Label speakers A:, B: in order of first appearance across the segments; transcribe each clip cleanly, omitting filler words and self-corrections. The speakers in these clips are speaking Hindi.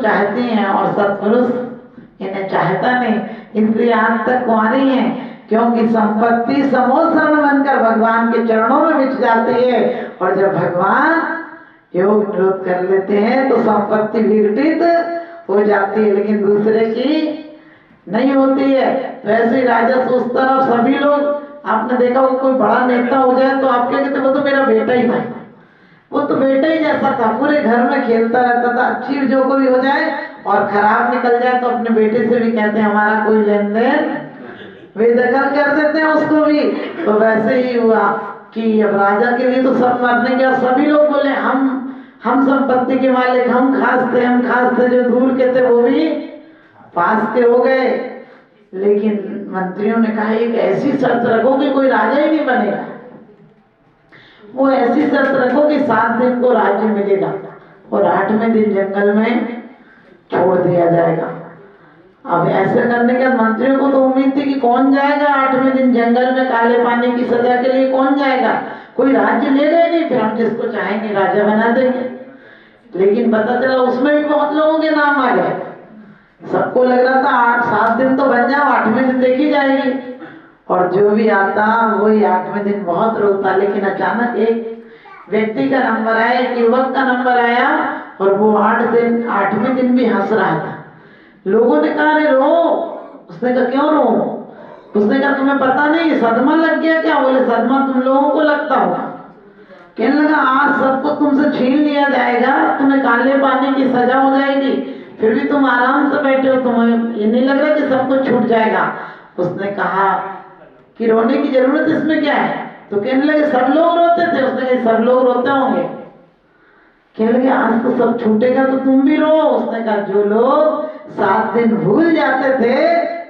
A: चाहती हैं और सत्पुरुष इन्हें चाहता नहीं, इसलिए आज तक कुंवारी हैं। क्योंकि संपत्ति समोसरण बनकर भगवान के चरणों में बिछ जाती है, और जब भगवान योग निरोध कर लेते हैं तो संपत्ति विघटित हो जाती है, लेकिन दूसरे की नहीं होती है। तो ऐसे ही राजा सोचता है, और सभी लोग आपने देखा होगा कोई बड़ा नेता हो जाए तो आप क्या कहते, वो तो मेरा बेटा ही था, वो तो बेटा ही जैसा था, पूरे घर में खेलता रहता था। अच्छी जो कोई हो जाए और खराब निकल जाए तो अपने बेटे से भी कहते हैं हमारा कोई लेन देन, वे दखल कर देते हैं उसको भी। तो वैसे ही हुआ कि अब राजा के लिए तो सब मरने के, सभी लोग बोले हम संपत्ति के मालिक, हम खास थे, जो दूर के थे वो भी पास के हो गए। लेकिन मंत्रियों ने कहा एक ऐसी शर्त रखो कि कोई राजा ही नहीं बनेगा, वो ऐसी शर्त रखो कि 7 दिन को राज्य मिलेगा और 8वें दिन जंगल में छोड़ दिया जाएगा। अब ऐसे करने के मंत्रियों को तो उम्मीद थी कि कौन जाएगा 8वें दिन जंगल में काले पानी की सजा के लिए, कौन जाएगा, कोई राज्य ले गए नहीं, फिर हम जिसको चाहेंगे राजा बना देंगे। लेकिन पता चला उसमें भी बहुत लोगों के नाम आ गए। सबको लग रहा था 8-7 दिन तो बन जाओ, 8वें दिन देखी जाएगी, और जो भी आता वही 8वें दिन बहुत रोता। लेकिन अचानक एक व्यक्ति का नंबर आया, एक युवक का नंबर आया, और वो 8वें दिन भी हंस रहा था। लोगों ने कहा अरे रो, उसने कहा क्यों रो, उसने कहा तुम्हें पता नहीं सदमा लग गया क्या? बोले सदमा तुम लोगों को लगता होगा। कहने लगा आज सबको तुमसे छीन लिया जाएगा, तुम्हें काले पानी की सजा हो जाएगी, फिर भी तुम आराम से बैठे हो, तुम्हें ये नहीं लग रहा कि सब कुछ छूट जाएगा। उसने कहा कि रोने की जरूरत इसमें क्या है? तो कहने लगे सब लोग रोते थे। उसने कहा सब लोग रोते होंगे। कहने लगे आज तो सब छूटेगा तो तुम भी रो। उसने कहा जो लोग 7 दिन भूल जाते थे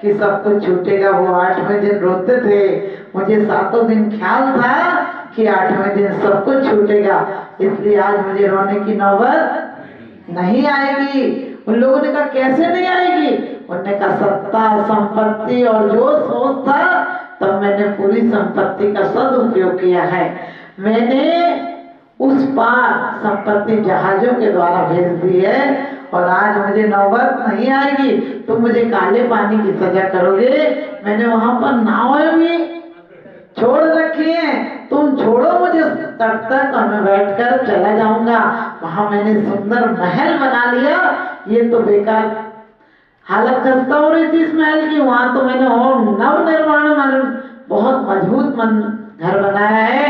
A: कि सब कुछ छूटेगा वो 8वें दिन रोते थे। मुझे 7 दिन ख्याल था कि 8वें दिन सब कुछ छूटेगा, इसलिए आज मुझे रोने की नौबत नहीं आएगी। उन लोगों ने कहा कैसे नहीं आएगी? उन्होंने कहा सत्ता संपत्ति और जो सोच था तब मैंने पूरी संपत्ति का सदुपयोग किया है। मैंने उस पार संपत्ति जहाजों के द्वारा भेज दी है, और आज मुझे नौबत नहीं आएगी। तुम मुझे काले पानी की सजा करोगे, मैंने वहां पर नावें भी छोड़ रखी है, तुम छोड़ो मुझे तट तक और मैं बैठकर चला जाऊंगा। वहां मैंने सुंदर महल बना लिया, ये तो बेकार हालत खस्ता हो रही थी इस महल की, वहां तो मैंने और नव निर्माण बहुत मजबूत घर बनाया है,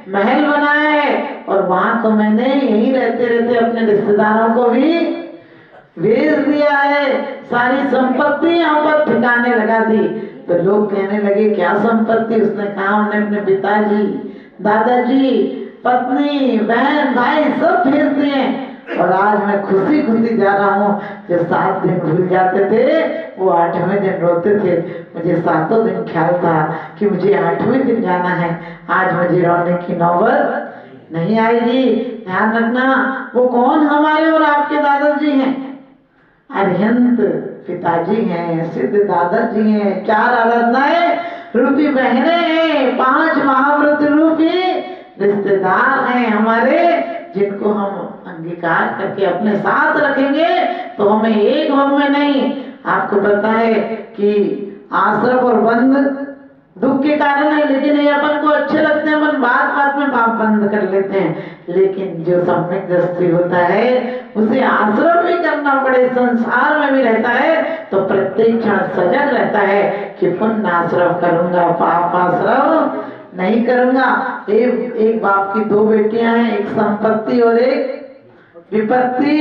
A: महल बनाया है, और वहां तो मैंने यही रहते रहते अपने रिश्तेदारों को भी भेज दिया है, सारी संपत्ति यहाँ पर ठिकाने लगा दी। तो लोग कहने लगे क्या संपत्ति? उसने कहा उन्हें अपने पिताजी, दादाजी, पत्नी, बहन, भाई सब भेज दिए, और आज मैं खुशी खुशी जा रहा हूँ। जो 7 दिन भूल जाते थे वो 8वें दिन रोते थे। मुझे 7 दिन ख्याल था कि मुझे 8वें दिन जाना है, आज मुझे रोने की नौबत नहीं आएगी। ध्यान रखना वो कौन हमारे और आपके दादाजी हैं? अरिहंत पिताजी हैं, सिद्ध दादाजी हैं, 4 आराधनाएं रूपी बहनें हैं, 5 महाव्रत रूपी रिश्तेदार हैं हमारे, जिनको हम अंगीकार करके अपने साथ रखेंगे तो हमें एक भव में नहीं। आपको पता है कि आश्रम और बंद दुख के कारण है, लेकिन ये अपन को अच्छे लगते हैं, अपन बात बात में पाप बंद कर लेते हैं। लेकिन जो सम्यक दृष्टि होता है उसे आश्रम भी करना पड़े, संसार में भी रहता है तो प्रत्येक क्षण सजग रहता है कि पुण्य आश्रम करूंगा, पाप आश्रम नहीं करूंगा। एक बाप की 2 बेटियां हैं, एक संपत्ति और एक विपत्ति,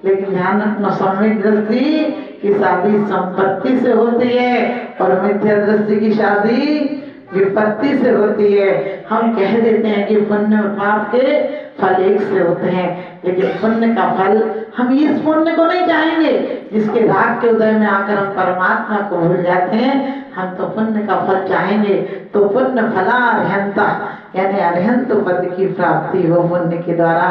A: लेकिन ध्यान रखना सम्यक दृष्टि की शादी संपत्ति से होती है और मिथ्या दृष्टि की शादी विपत्ति से होती है। हम कह देते हैं कि पुण्य और पाप के फल एक से होते हैं, लेकिन पुण्य का फल हम इस पुण्य को नहीं चाहेंगे जिसके राग के उदय में आकर हम परमात्मा को भूल जाते हैं। हम तो पुण्य का फल चाहेंगे, तो पुण्य फला अर्हंता, यानी अर्हंत पद की प्राप्ति हो पुण्य के द्वारा।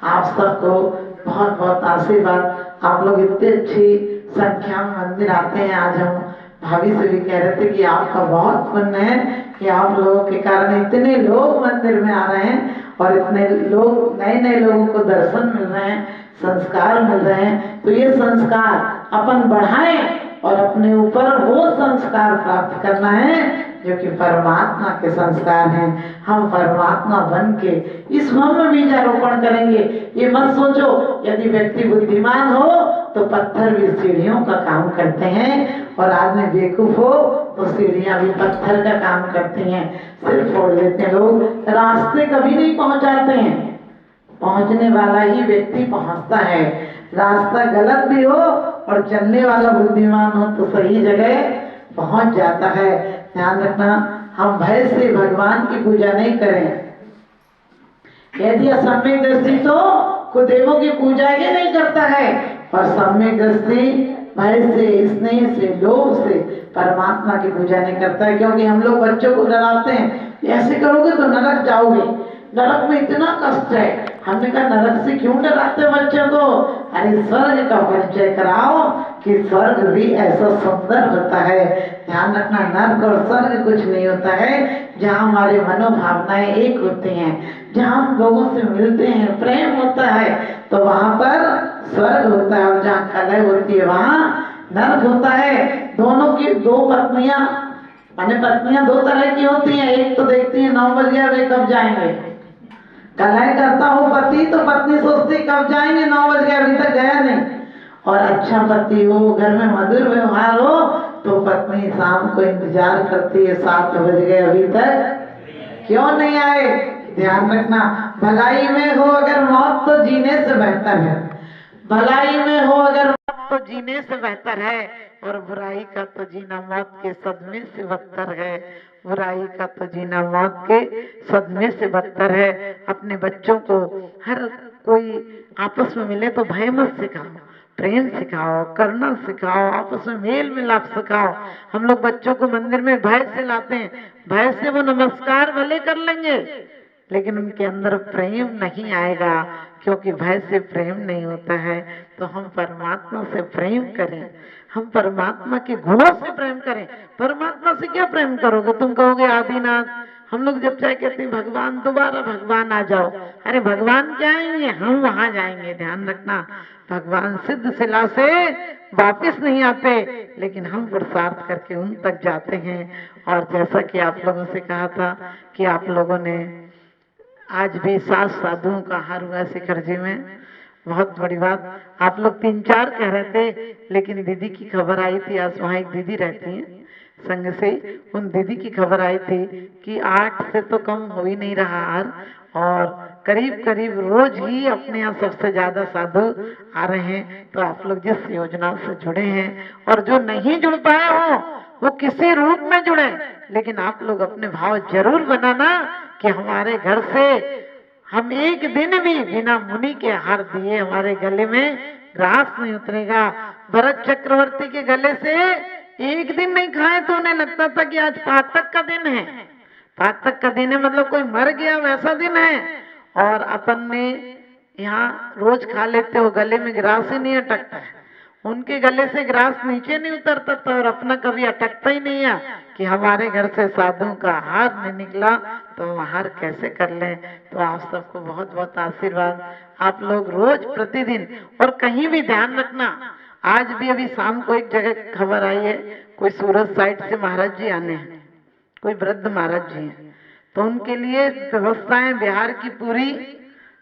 A: आप सबको बहुत बहुत आशीर्वाद। आप लोग इतनी अच्छी संख्या में मंदिर आते हैं। आज हम भाभी से भी कह रहे थे कि आपका बहुत पुण्य है कि आप लोगों के कारण इतने लोग मंदिर में आ रहे हैं और इतने लोग नए नए लोगों को दर्शन मिल रहे हैं। संस्कार मिल रहे हैं, तो ये संस्कार अपन बढ़ाएं और अपने ऊपर वो संस्कार प्राप्त करना है जो कि परमात्मा के संस्कार हैं। हम परमात्मा बन के इस मन में बीजारोपण करेंगे। ये मत सोचो यदि व्यक्ति बुद्धिमान हो तो पत्थर भी सीढ़ियों का काम करते हैं, और आदमी बेवकूफ हो तो सीढ़ियां भी पत्थर का काम करती हैं, सिर फोड़ लेते हैं लोग, रास्ते कभी नहीं पहुंचाते हैं। पहुंचने वाला ही व्यक्ति पहुंचता है। रास्ता गलत भी हो और चलने वाला बुद्धिमान हो तो सही जगह पहुंच जाता है। ध्यान रखना, हम भय से भगवान की पूजा नहीं करें। यदि सम्यक दृष्टि तो कुदेवों की पूजा ही नहीं करता है, और सम्यक दृष्टि भय से, स्नेह से, लोभ से परमात्मा की पूजा नहीं करता है। क्योंकि हम लोग बच्चों को डराते हैं, ऐसे करोगे तो नरक जाओगे, नरक में इतना कष्ट है। हमने कहा नरक से क्यों डराते बच्चों को? अरे स्वर्ग का परिचय कराओ कि स्वर्ग भी ऐसा सुंदर होता है। ध्यान रखना, नरक और स्वर्ग कुछ नहीं होता है। जहाँ हमारे मनोभावनाएं एक होती हैं, जहाँ हम लोगों से मिलते हैं, प्रेम होता है, तो वहाँ पर स्वर्ग होता है, और जहाँ कलह होती है वहाँ नरक होता है। दोनों की दो पत्नियां, माने पत्नियां दो तरह की होती हैं। एक तो देखती है 9 बज गया, वे कब जाएंगे। कलह करता हो पति तो पत्नी सोचती कब जाएंगे, 9 बज गया, अभी तक गया नहीं। और अच्छा पति हो, घर में मधुर व्यवहार हो, तो पत्नी शाम को इंतजार करती है, 7 बज गए अभी तक क्यों नहीं आए। ध्यान रखना, भलाई में हो अगर मौत तो जीने से बेहतर है। भलाई में हो अगर मौत तो जीने से बेहतर है, और बुराई का तो जीना मौत के सदमे से बदतर है। बुराई का तो जीना मौत के सदमे से बदतर है। अपने बच्चों को हर कोई आपस में मिले तो भय मत सिखाओ, प्रेम सिखाओ, करुणा सिखाओ, आपस में मेल मिलाप सिखाओ। हम लोग बच्चों को मंदिर में भय से लाते हैं, भय से वो नमस्कार भले कर लेंगे लेकिन उनके अंदर प्रेम नहीं आएगा, क्योंकि भय से प्रेम नहीं होता है। तो हम परमात्मा से प्रेम करें, हम परमात्मा के गुणों से प्रेम करें। परमात्मा से क्या प्रेम करोगे? तुम कहोगे आदिनाथ, हम लोग जब चाहे कहते हैं भगवान, दोबारा भगवान आ जाओ। अरे भगवान क्या आएंगे, हम वहां जाएंगे। ध्यान रखना, भगवान सिद्ध शिला से वापिस नहीं आते, लेकिन हम पुरुषार्थ करके उन तक जाते हैं। और जैसा कि आप लोगों से कहा था कि आप लोगों ने आज भी 7 साधुओं का हार हुआ शिखर जी में, बहुत बड़ी बात। आप लोग 3-4 कह रहे थे, लेकिन दीदी की खबर आई थी, आज वहाँ एक दीदी रहती हैं संग से, उन दीदी की खबर आई थी कि 8 से तो कम हो ही नहीं रहा हार, और करीब करीब रोज ही अपने यहाँ सबसे ज्यादा साधु आ रहे हैं। तो आप लोग जिस योजना से जुड़े हैं, और जो नहीं जुड़ पाए हो वो किसी रूप में जुड़े, लेकिन आप लोग अपने भाव जरूर बनाना कि हमारे घर से हम एक दिन भी बिना मुनि के हार दिए हमारे गले में ग्रास नहीं उतरेगा। भरत चक्रवर्ती के गले से एक दिन नहीं खाए तो उन्हें लगता था कि आज पातक का दिन है। पातक का दिन है मतलब कोई मर गया वैसा दिन है, और अपन ने यहाँ रोज खा लेते हो, गले में ग्रास ही नहीं अटकता है। उनके गले से ग्रास नीचे नहीं उतरता था, और अपना कभी अटकता ही नहीं है कि हमारे घर से साधुओं का हार नहीं निकला तो हम हार कैसे कर लें। तो आप सबको बहुत बहुत आशीर्वाद। आप लोग रोज प्रतिदिन, और कहीं भी ध्यान रखना, आज भी अभी शाम को एक जगह खबर आई है, कोई सूरत साइड से महाराज जी आने हैं, कोई वृद्ध महाराज जी हैं, तो उनके लिए व्यवस्थाएं बिहार की पूरी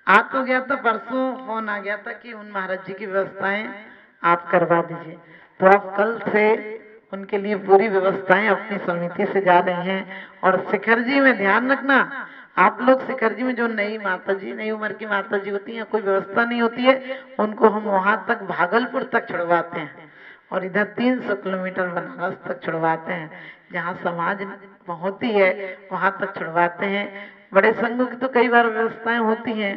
A: आ तो गया था, परसों फोन आ गया था कि उन महाराज जी की व्यवस्थाएं आप करवा दीजिए। तो आप कल से उनके लिए पूरी व्यवस्थाएं अपनी समिति से जा रही हैं। और शिखर जी में ध्यान रखना, आप लोग शिखर जी में जो नई माता जी, नई उम्र की माता जी होती हैं, कोई व्यवस्था नहीं होती है, उनको हम वहां तक भागलपुर तक छुड़वाते हैं, और इधर 300 किलोमीटर बनारस तक छुड़वाते हैं। जहाँ समाज होती है वहां तक छुड़वाते हैं। बड़े संघों की तो कई बार व्यवस्थाएं होती हैं,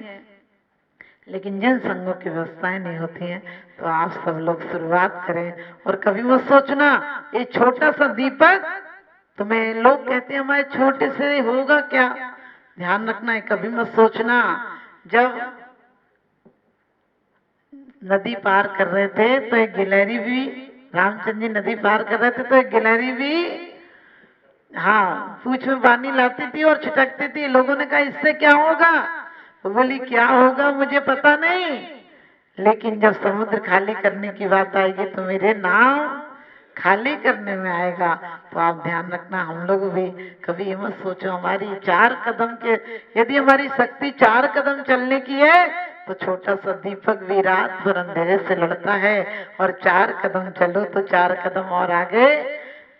A: लेकिन जिन संघों की व्यवस्थाएं नहीं होती हैं, तो आप सब लोग शुरुआत करें। और कभी मत सोचना ये छोटा सा दीपक, तुम्हें लोग कहते हैं हमारे छोटे से होगा क्या, ध्यान रखना है, कभी मत सोचना। जब नदी पार कर रहे थे तो एक गिलहरी भी, रामचंद्र जी नदी पार कर रहे थे तो एक गिलहरी भी हाँ पूंछ में पानी लाती थी और छिटकती थी। लोगों ने कहा इससे क्या होगा, तो बोली क्या होगा मुझे पता नहीं, लेकिन जब समुद्र खाली करने की बात आएगी तो मेरे नाम खाली करने में आएगा। तो आप ध्यान रखना, हम लोग भी कभी ये मत सोचो हमारी 4 कदम के, यदि हमारी शक्ति 4 कदम चलने की है तो छोटा सा दीपक भी रात भर अंधेरे से लड़ता है, और 4 कदम चलो तो 4 कदम और आगे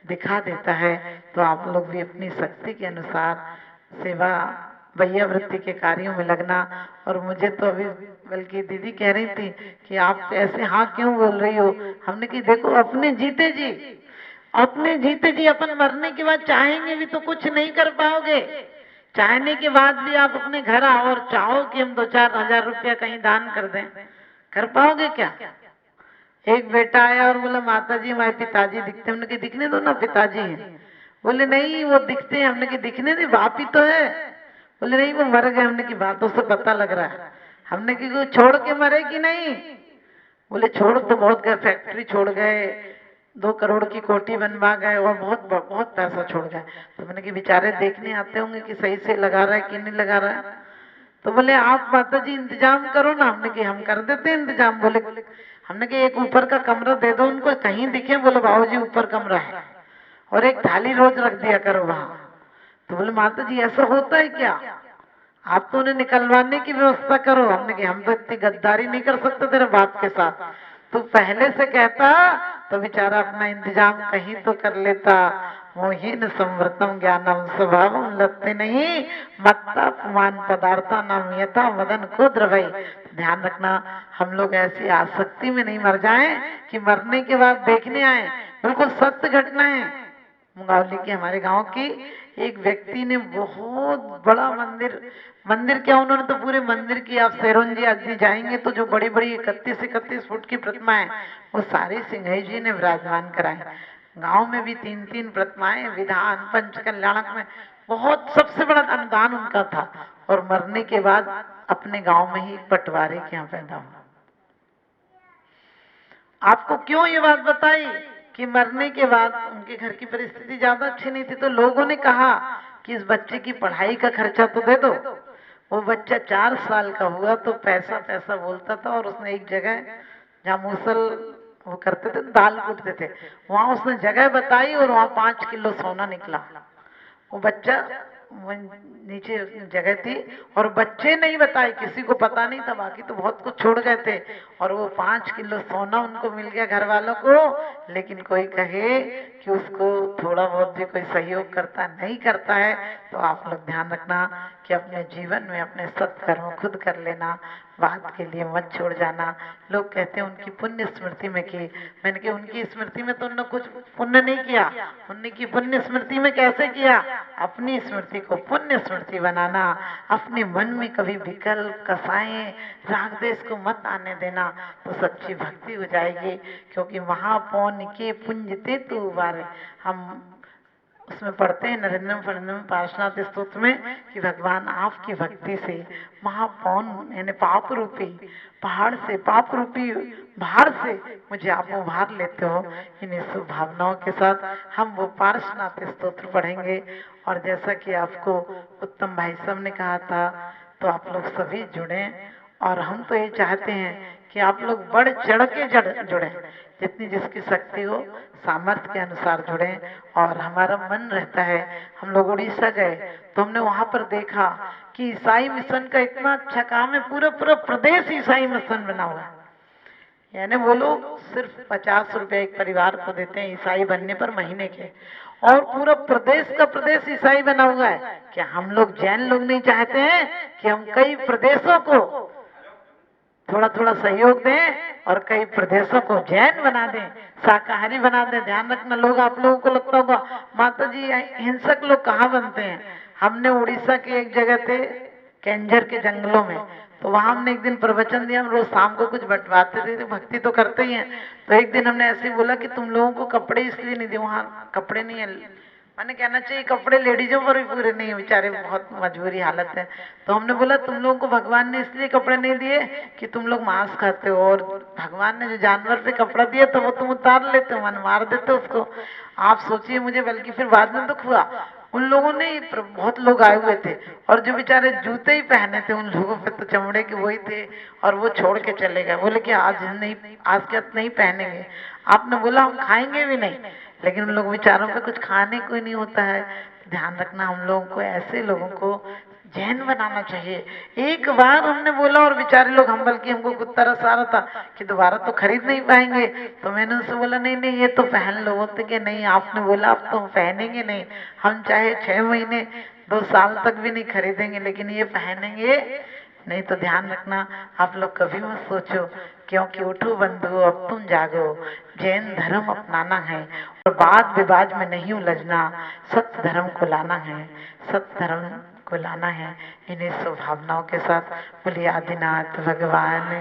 A: दिखा देता है। तो आप लोग भी अपनी शक्ति के अनुसार सेवा भैया वृत्ति के कार्यों में लगना। और मुझे तो अभी बल्कि दीदी कह रही थी कि आप ऐसे हाँ क्यों बोल रही हो, हमने कि देखो अपने जीते जी, अपने जीते जी अपन मरने के बाद चाहेंगे भी तो कुछ नहीं कर पाओगे। चाहने के बाद भी आप अपने घर आओ और चाहो कि हम 2-4 हजार रुपया कहीं दान कर दें, कर पाओगे क्या? एक बेटा आया और बोला माता जी हमारे पिताजी दिखते, हमने कि दिखने दो ना, पिताजी हैं। बोले नहीं वो दिखते हैं, हमने कि दिखने दे, बाप ही तो है। बोले नहीं वो मर गए, हमने की बातों से पता लग रहा है। हमने की कोई छोड़ के मरे कि नहीं? बोले छोड़ तो बहुत गए, फैक्ट्री छोड़ गए, 2 करोड़ की कोठी बनवा गए और बहुत बहुत पैसा छोड़ गए। तो मैंने कि बेचारे देखने आते होंगे कि सही से लगा रहा है कि नहीं लगा रहा है। तो बोले आप माता जी इंतजाम करो ना, हमने कि हम कर देते हैं इंतजाम। बोले हमने कि एक ऊपर का कमरा दे दो उनको, कहीं दिखे। बोले बाबूजी ऊपर कमरा है और एक थाली रोज रख दिया करो वहां। तो बोले माता जी ऐसा होता है क्या? आप तो उन्हें निकलवाने की व्यवस्था करो। हमने कि हम तो इतनी गद्दारी नहीं कर सकते तेरे बाप के साथ, तू पहले से कहता तो बेचारा अपना इंतजाम कहीं तो कर लेता। मोहीन संवृतम ज्ञानम स्वभावम लत्ते नहीं मत्ता पुमान पदार्था नाम यथा मदन को द्रवई। ध्यान रखना, हम लोग ऐसी आसक्ति में नहीं मर जाएं कि मरने के बाद देखने आए। बिल्कुल सत्य घटना है मुंगावली की, हमारे गांव की। एक व्यक्ति ने बहुत बड़ा मंदिर क्या, उन्होंने तो पूरे मंदिर की, आप सैरोन जी आज भी जाएंगे तो जो बड़ी बड़ी 31 फुट की प्रतिमाएं वो सारी सिंघई जी ने विराजमान कराए। गांव में भी 3-3 प्रतिमाएं, विधान पंच कल्याणक में बहुत सबसे बड़ा अनुदान उनका था। और मरने के बाद अपने गांव में ही पटवारी के यहाँ पैदा हुआ। आपको क्यों ये बात बताई कि मरने के बाद उनके घर की परिस्थिति ज्यादा अच्छी नहीं थी, तो लोगों ने कहा कि इस बच्चे की पढ़ाई का खर्चा तो दे दो। वो बच्चा 4 साल का हुआ तो पैसा पैसा बोलता था, और उसने एक जगह जहाँ मूसल वो करते थे, दाल कूटते थे, वहां उसने जगह बताई और वहां 5 किलो सोना निकला। वो बच्चा नीचे जगह थी और बच्चे नहीं बताए, किसी को पता नहीं था, बाकी तो बहुत कुछ छोड़ गए थे। और वो 5 किलो सोना उनको मिल गया घर वालों को। लेकिन कोई कहे कि उसको थोड़ा बहुत भी कोई सहयोग करता नहीं करता है, तो आप लोग ध्यान रखना कि अपने जीवन में अपने सत्कर्म खुद कर लेना, बात के लिए मत छोड़ जाना। लोग कहते हैं उनकी पुण्य स्मृति में की, मैंने कहा उनकी स्मृति में तो उन्होंने कुछ पुण्य नहीं किया, उनकी पुण्य स्मृति में कैसे किया? अपनी स्मृति को पुण्य स्मृति बनाना, अपने मन में कभी विकल्प कसाएं राग देश को मत आने देना, तो सच्ची भक्ति हो जाएगी। क्योंकि महापौन के पुंजते तो उबारे, हम उसमें पढ़ते हैं नरेंद्रम फरेंद्रम पार्श्वनाथ स्तोत्र में कि भगवान आपकी भक्ति से महापौन यानी पाप रूपी पहाड़ से, पाप रूपी भार से मुझे आप उभार लेते हो। इन शुभ भावनाओं के साथ हम वो पार्श्वनाथ स्तोत्र पढ़ेंगे। और जैसा कि आपको उत्तम भाई साहब ने कहा था, तो आप लोग सभी जुड़े। और हम तो ये चाहते हैं कि आप लोग बढ़ चढ़ के जुड़े, जितनी जिसकी शक्ति हो सामर्थ्य के अनुसार जुड़े। और हमारा मन रहता है, हम लोग उड़ीसा गए तो हमने वहां पर देखा कि ईसाई मिशन का इतना अच्छा काम है, पूरा पूरा प्रदेश ईसाई मिशन बना हुआ है। यानी वो लोग सिर्फ 50 रुपए एक परिवार को देते हैं ईसाई बनने पर महीने के, और पूरा प्रदेश का प्रदेश ईसाई बना हुआ है। क्या हम लोग जैन लोग नहीं चाहते हैं कि हम कई प्रदेशों को थोड़ा थोड़ा सहयोग दें और कई प्रदेशों को जैन बना दें, शाकाहारी बना दें? ध्यान रखना लोग, आप लोगों को लगता होगा माता जी हिंसक लोग कहाँ बनते हैं। हमने उड़ीसा के एक जगह थे कैंजर के जंगलों में, तो वहां हमने एक दिन प्रवचन दिया। हम रोज शाम को कुछ बंटवाते थे, तो भक्ति तो करते ही हैं। तो एक दिन हमने ऐसे ही बोला कि तुम लोगों को कपड़े इसलिए नहीं दिए, वहाँ कपड़े नहीं है, मैंने कहना चाहिए कपड़े लेडीजों पर भी पूरे नहीं है, बेचारे बहुत मजबूरी हालत है। तो हमने बोला तुम लोगों को भगवान ने इसलिए कपड़े नहीं दिए कि तुम लोग मांस खाते हो, और भगवान ने जो जानवर पे कपड़ा दिया तो वो तुम उतार लेते हो, मन मार देते हो उसको। आप सोचिए, मुझे बल्कि फिर बाद में दुख हुआ, उन लोगों ने बहुत लोग आए हुए थे और जो बेचारे जूते ही पहने थे उन लोगों पे तो चमड़े के वही थे और वो छोड़ के चले गए। बोले कि आज नहीं, आज के बाद नहीं पहनेंगे। आपने बोला हम खाएंगे भी नहीं, लेकिन उन लोग बेचारों पे कुछ खाने को ही नहीं होता है। ध्यान रखना, हम लोगों को ऐसे लोगों को जैन बनाना चाहिए। एक बार हमने बोला और बेचारे लोग, हम बल्कि हमको कुछ तरस आ रहा था कि दोबारा तो खरीद नहीं पाएंगे, तो मैंने उनसे बोला नहीं नहीं ये तो पहन लो। बोलते कि नहीं आपने बोला अब तो हम पहनेंगे नहीं, हम चाहे 6 महीने 2 साल तक भी नहीं खरीदेंगे लेकिन ये पहनेंगे नहीं। तो ध्यान रखना, आप लोग कभी मत सोचो, क्योंकि उठो बंधु अब तुम जागो, जैन धर्म अपनाना है और वाद विवाद में नहीं उलझना, सत्य धर्म को लाना है, सत्य धर्म को लाना है। इन्हीं स्वभावनाओं के साथ बोलिए आदिनाथ भगवान